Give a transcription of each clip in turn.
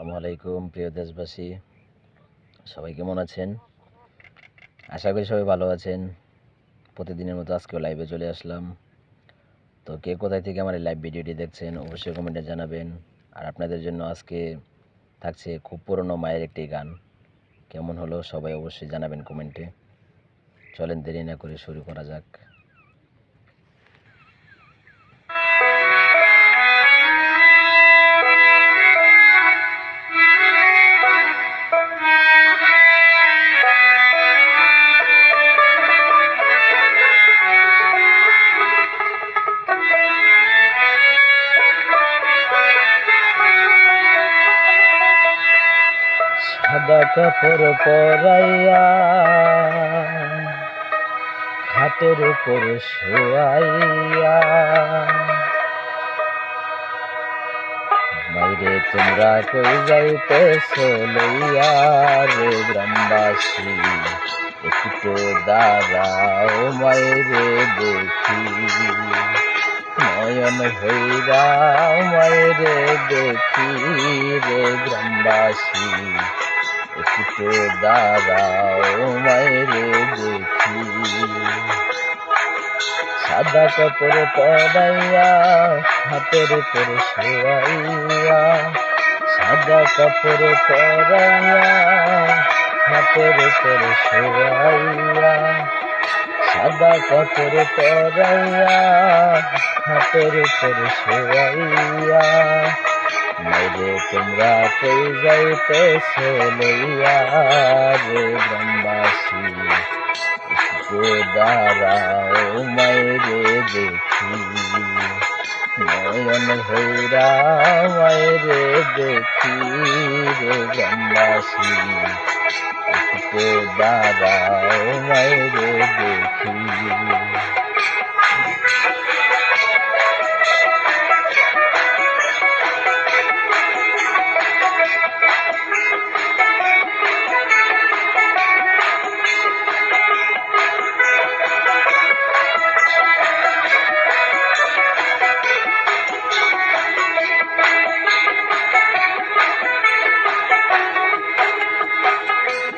আসসালামু আলাইকুম প্রিয় দেশবাসী, সবাই কেমন আছেন? আশা করি সবাই ভালো আছেন। প্রতিদিনের মতো আজকেও লাইভে চলে আসলাম। তো কে কোথায় থেকে আমার এই লাইভ ভিডিওটি দেখছেন অবশ্যই কমেন্টে জানাবেন। আর আপনাদের জন্য আজকে থাকছে খুব পুরনো মায়ের একটি গান। কেমন হলো সবাই অবশ্যই জানাবেন কমেন্টে। চলেন দেরি না করে শুরু করা যাক। সাদা কাপড় পরাইয়া খাটের উপর শোয়াইয়া, মাইরে তোমরা কই যাইতেছো লইয়া রে গ্রামবাসী, একটু দাঁড়াও মাইরে দেখি, নয়ন হইরা মাইরে দেখি রে গ্রামবাসী, একটু দাঁড়াও মাইরে দেখি। সাদা কাপড় পরাইয়া হাতের উপর শোয়াইয়া, সাদা কাপড় পরাইয়া হাতের উপর শোয়াইয়া, সাদা কাপড় পরাইয়া হাতের উপর শোয়াইয়া, মাইরে তোমরা কই যাইতেছো লইয়া রে গ্রামবাসী, একটু দাঁড়াও মাইরে দেখি, নয়ন হইরা মাইরে দেখি রে গ্রামবাসী, একটু দাঁড়াও মাইরে দেখি।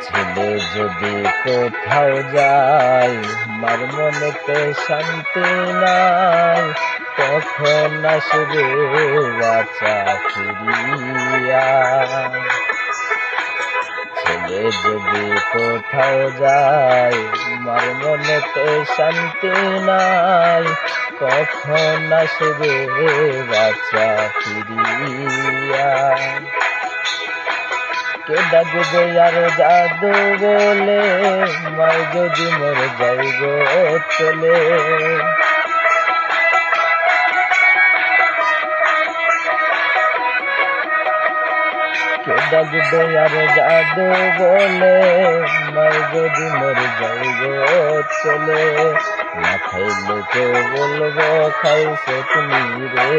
ছেলে যদি কোথাও যায় মার মনেতে শান্তি নাই, কখন আসবে বাচ্চা ফিরিয়া। ছেলে যদি কোথাও যায় মার মনেতে শান্তি নাই, কখন আসবে বাচ্চা ফিরিয়া। কে ডাকবে আর জাদু বলে মাই যদি মোর যাইব চলে, কে ডাকবে আর জাদু বলে মাই যদি মোর যাইব চলে, না খাইলে কেউ বলবো খাইছো তুমি রে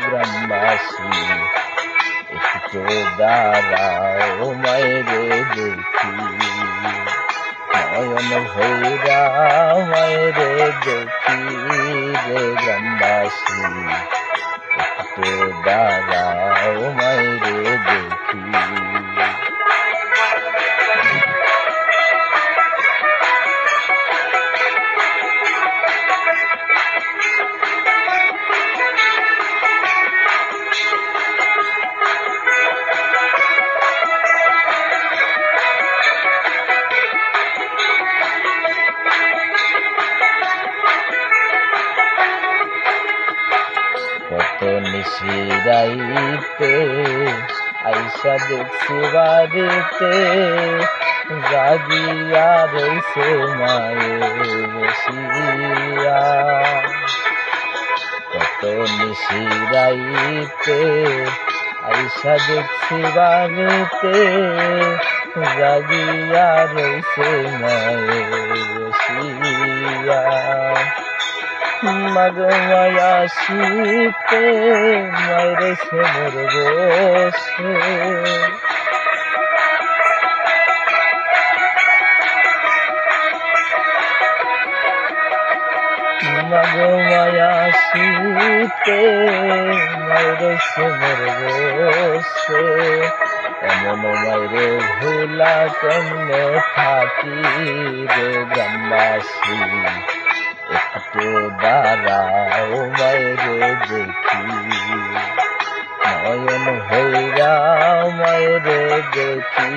গ্রামবাসী, একটু দাঁড়াও মাইরে দেখি, নয়ন হইরা মাইরে দেখি রে গ্রামবাসী, একটু দাঁড়াও মাইরে দেখি। কত নিশিরাইতে আইসা দেখছি বাড়িতে, জাগিয়া রইছে মায়ে বসিয়া। কত নিশিরাইতে আইসা দেখছি বাড়িতে, জাগিয়া রইছে মায়ে বসিয়া। মাগো মায়া শীতে মাইরে সে মোর বসে, মাগো মায়া শীতে পাইতে মাইরে সে মরবসে, এমন মাইরে ভুলা কেমনে থাকি রে গ্রামবাসী, একটু দাঁড়াও মাইরে দেখি, নয়ন হইরা মাইরে দেখি।